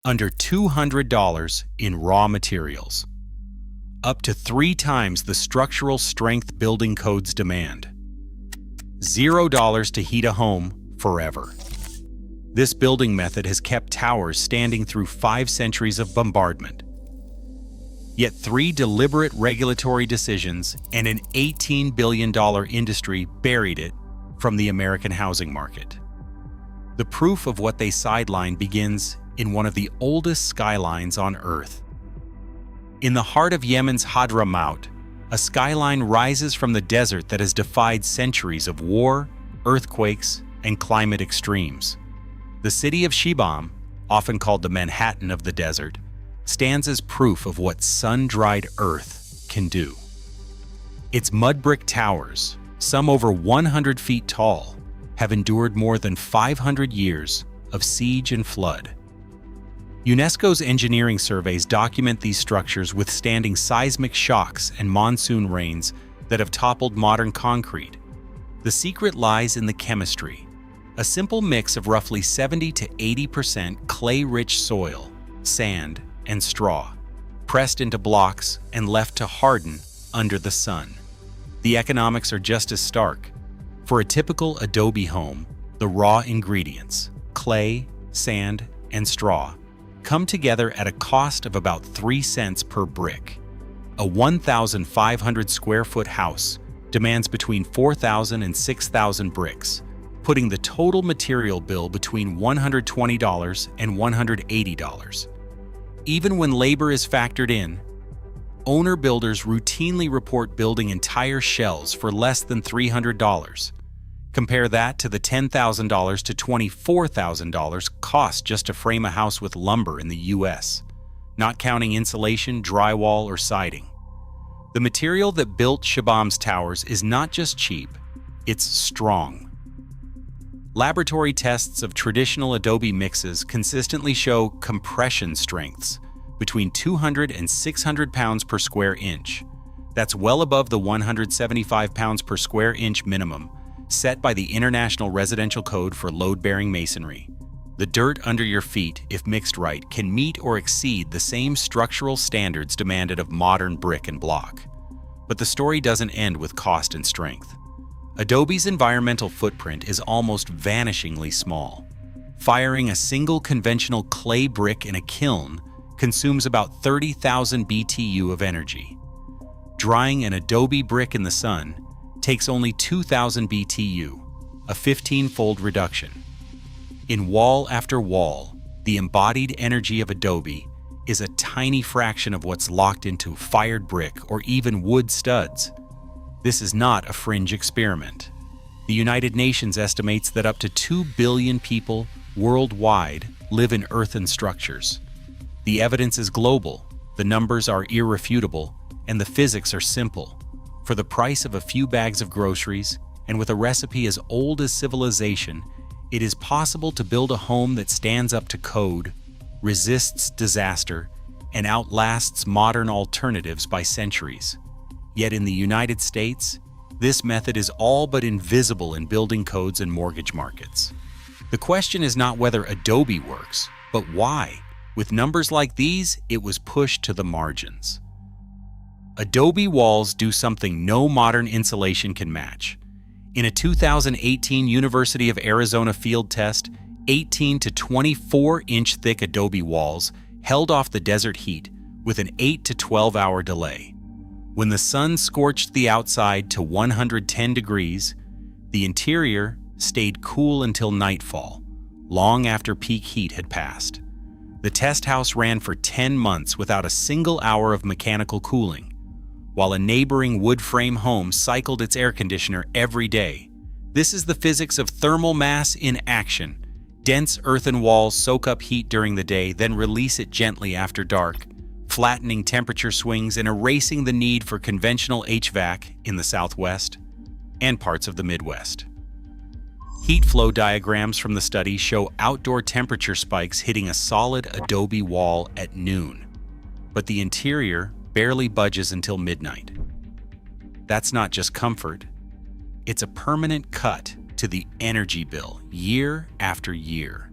under $200 in raw materials, up to 3 times the structural strength building codes demand. $0 to heat a home forever. This building method has kept towers standing through 5 centuries of bombardment. Yet 3 deliberate regulatory decisions and an $18 billion industry buried it from the American housing market. The proof of what they sidelined begins in one of the oldest skylines on Earth. In the heart of Yemen's Hadramaut, a skyline rises from the desert that has defied centuries of war, earthquakes, and climate extremes. The city of Shibam, often called the Manhattan of the desert, stands as proof of what sun-dried Earth can do. Its mud brick towers, some over 100 feet tall, have endured more than 500 years of siege and flood. UNESCO's engineering surveys document these structures withstanding seismic shocks and monsoon rains that have toppled modern concrete. The secret lies in the chemistry, a simple mix of roughly 70 to 80% clay-rich soil, sand, and straw, pressed into blocks and left to harden under the sun. The economics are just as stark. For a typical adobe home, the raw ingredients, clay, sand, and straw, come together at a cost of about 3 cents per brick. A 1,500 square foot house demands between 4,000 and 6,000 bricks, putting the total material bill between $120 and $180. Even when labor is factored in, owner-builders routinely report building entire shells for less than $300. Compare that to the $10,000 to $24,000 cost just to frame a house with lumber in the US, not counting insulation, drywall, or siding. The material that built Shibam's towers is not just cheap, it's strong. Laboratory tests of traditional adobe mixes consistently show compression strengths between 200 and 600 pounds per square inch. That's well above the 175 pounds per square inch minimum set by the International Residential Code for load-bearing masonry. The dirt under your feet, if mixed right, can meet or exceed the same structural standards demanded of modern brick and block. But the story doesn't end with cost and strength. Adobe's environmental footprint is almost vanishingly small. Firing a single conventional clay brick in a kiln consumes about 30,000 BTU of energy. Drying an adobe brick in the sun takes only 2,000 BTU, a 15-fold reduction. In wall after wall, the embodied energy of adobe is a tiny fraction of what's locked into fired brick or even wood studs. This is not a fringe experiment. The United Nations estimates that up to 2 billion people worldwide live in earthen structures. The evidence is global, the numbers are irrefutable, and the physics are simple. For the price of a few bags of groceries, and with a recipe as old as civilization, it is possible to build a home that stands up to code, resists disaster, and outlasts modern alternatives by centuries. Yet in the United States, this method is all but invisible in building codes and mortgage markets. The question is not whether adobe works, but why. With numbers like these, it was pushed to the margins. Adobe walls do something no modern insulation can match. In a 2018 University of Arizona field test, 18 to 24-inch thick adobe walls held off the desert heat with an 8 to 12-hour delay. When the sun scorched the outside to 110 degrees, the interior stayed cool until nightfall, long after peak heat had passed. The test house ran for 10 months without a single hour of mechanical cooling, while a neighboring wood frame home cycled its air conditioner every day. This is the physics of thermal mass in action. Dense earthen walls soak up heat during the day, then release it gently after dark, flattening temperature swings and erasing the need for conventional HVAC in the Southwest and parts of the Midwest. Heat flow diagrams from the study show outdoor temperature spikes hitting a solid adobe wall at noon, but the interior barely budges until midnight. That's not just comfort, it's a permanent cut to the energy bill year after year.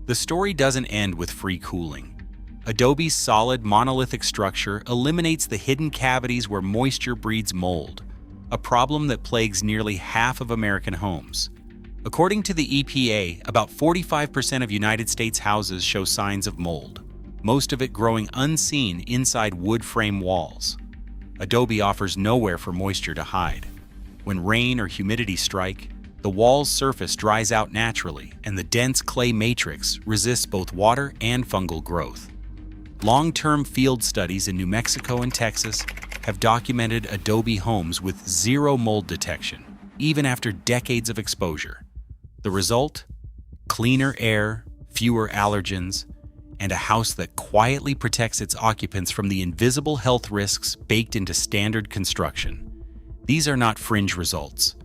The story doesn't end with free cooling. Adobe's solid monolithic structure eliminates the hidden cavities where moisture breeds mold, a problem that plagues nearly half of American homes. According to the EPA, about 45% of United States houses show signs of mold, most of it growing unseen inside wood frame walls. Adobe offers nowhere for moisture to hide. When rain or humidity strike, the wall's surface dries out naturally, and the dense clay matrix resists both water and fungal growth. Long-term field studies in New Mexico and Texas have documented Adobe homes with zero mold detection, even after decades of exposure. The result? Cleaner air, fewer allergens, and a house that quietly protects its occupants from the invisible health risks baked into standard construction. These are not fringe results.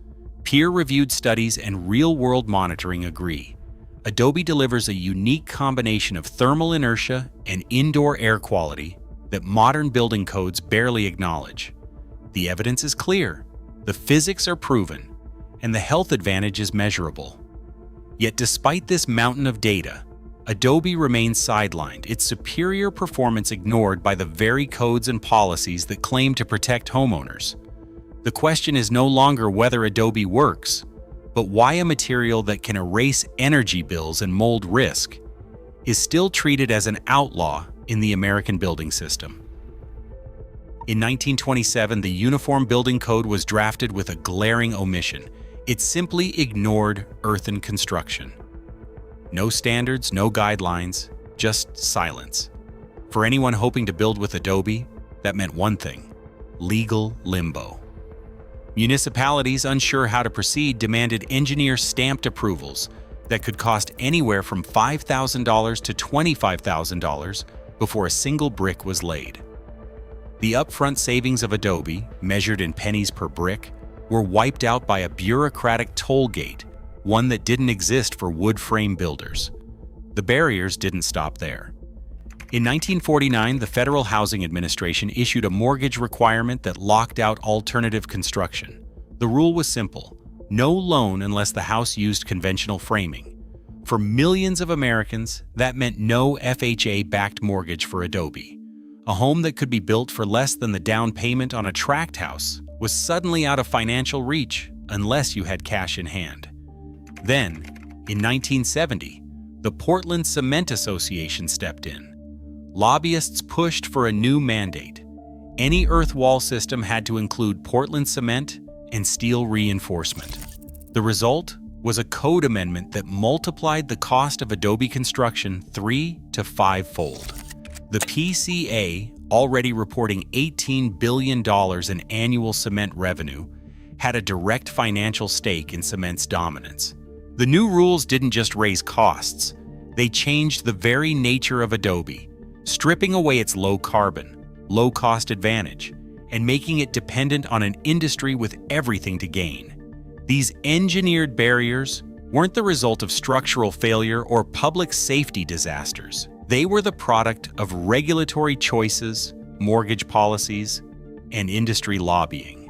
Peer-reviewed studies and real-world monitoring agree. Adobe delivers a unique combination of thermal inertia and indoor air quality that modern building codes barely acknowledge. The evidence is clear, the physics are proven, and the health advantage is measurable. Yet despite this mountain of data, Adobe remains sidelined, its superior performance ignored by the very codes and policies that claim to protect homeowners. The question is no longer whether Adobe works, but why a material that can erase energy bills and mold risk is still treated as an outlaw in the American building system. In 1927, the Uniform Building Code was drafted with a glaring omission. It simply ignored earthen construction. No standards, no guidelines, just silence. For anyone hoping to build with Adobe, that meant one thing: legal limbo. Municipalities unsure how to proceed demanded engineer-stamped approvals that could cost anywhere from $5,000 to $25,000 before a single brick was laid. The upfront savings of Adobe, measured in pennies per brick, were wiped out by a bureaucratic toll gate, one that didn't exist for wood frame builders. The barriers didn't stop there. In 1949, the Federal Housing Administration issued a mortgage requirement that locked out alternative construction. The rule was simple: no loan unless the house used conventional framing. For millions of Americans, that meant no FHA-backed mortgage for Adobe. A home that could be built for less than the down payment on a tract house was suddenly out of financial reach unless you had cash in hand. Then, in 1970, the Portland Cement Association stepped in. Lobbyists pushed for a new mandate. Any earth wall system had to include Portland cement and steel reinforcement. The result was a code amendment that multiplied the cost of Adobe construction 3 to 5-fold. The PCA, already reporting $18 billion in annual cement revenue, had a direct financial stake in cement's dominance. The new rules didn't just raise costs, they changed the very nature of Adobe, stripping away its low-carbon, low-cost advantage, and making it dependent on an industry with everything to gain. These engineered barriers weren't the result of structural failure or public safety disasters. They were the product of regulatory choices, mortgage policies, and industry lobbying.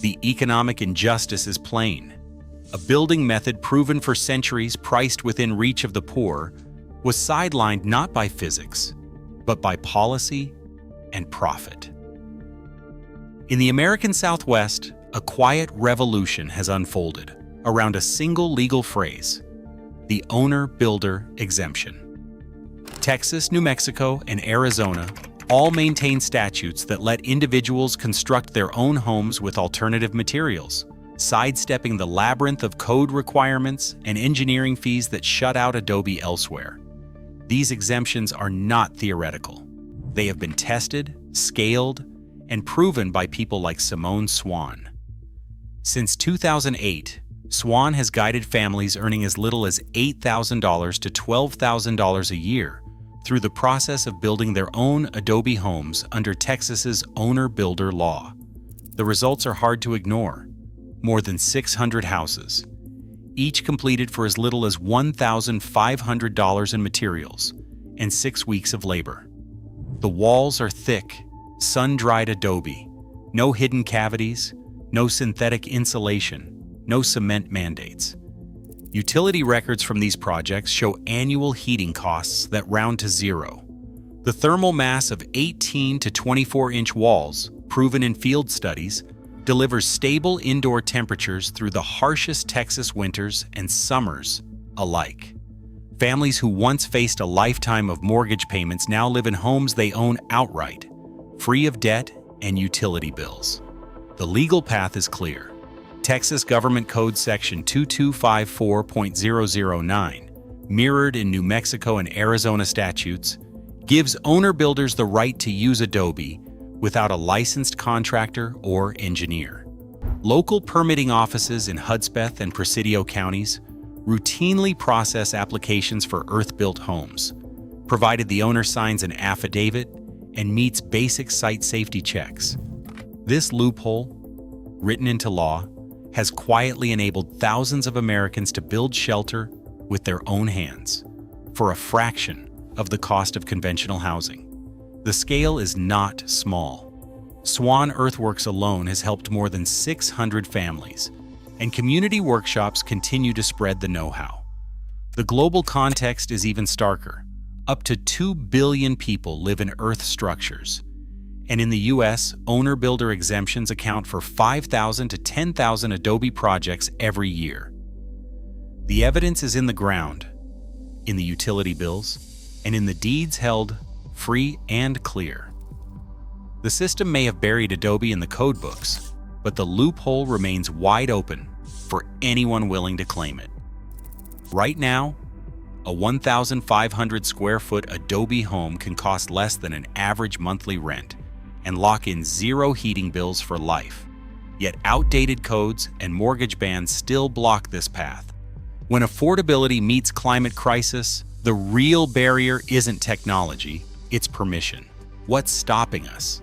The economic injustice is plain. A building method proven for centuries, priced within reach of the poor, was sidelined not by physics, but by policy and profit. In the American Southwest, a quiet revolution has unfolded around a single legal phrase: the owner-builder exemption. Texas, New Mexico, and Arizona all maintain statutes that let individuals construct their own homes with alternative materials, sidestepping the labyrinth of code requirements and engineering fees that shut out Adobe elsewhere. These exemptions are not theoretical. They have been tested, scaled, and proven by people like Simone Swan. Since 2008, Swan has guided families earning as little as $8,000 to $12,000 a year through the process of building their own Adobe homes under Texas's owner-builder law. The results are hard to ignore. More than 600 houses, each completed for as little as $1,500 in materials and 6 weeks of labor. The walls are thick, sun-dried Adobe, no hidden cavities, no synthetic insulation, no cement mandates. Utility records from these projects show annual heating costs that round to zero. The thermal mass of 18 to 24-inch walls, proven in field studies, delivers stable indoor temperatures through the harshest Texas winters and summers alike. Families who once faced a lifetime of mortgage payments now live in homes they own outright, free of debt and utility bills. The legal path is clear. Texas Government Code Section 2254.009, mirrored in New Mexico and Arizona statutes, gives owner-builders the right to use Adobe without a licensed contractor or engineer. Local permitting offices in Hudspeth and Presidio counties routinely process applications for earth-built homes, provided the owner signs an affidavit and meets basic site safety checks. This loophole, written into law, has quietly enabled thousands of Americans to build shelter with their own hands for a fraction of the cost of conventional housing. The scale is not small. Swan Earthworks alone has helped more than 600 families, and community workshops continue to spread the know-how. The global context is even starker. Up to 2 billion people live in earth structures, and in the U.S., owner-builder exemptions account for 5,000 to 10,000 Adobe projects every year. The evidence is in the ground, in the utility bills, and in the deeds held free and clear. The system may have buried Adobe in the code books, but the loophole remains wide open for anyone willing to claim it. Right now, a 1,500 square foot Adobe home can cost less than an average monthly rent and lock in zero heating bills for life. Yet outdated codes and mortgage bans still block this path. When affordability meets climate crisis, the real barrier isn't technology, it's permission. What's stopping us?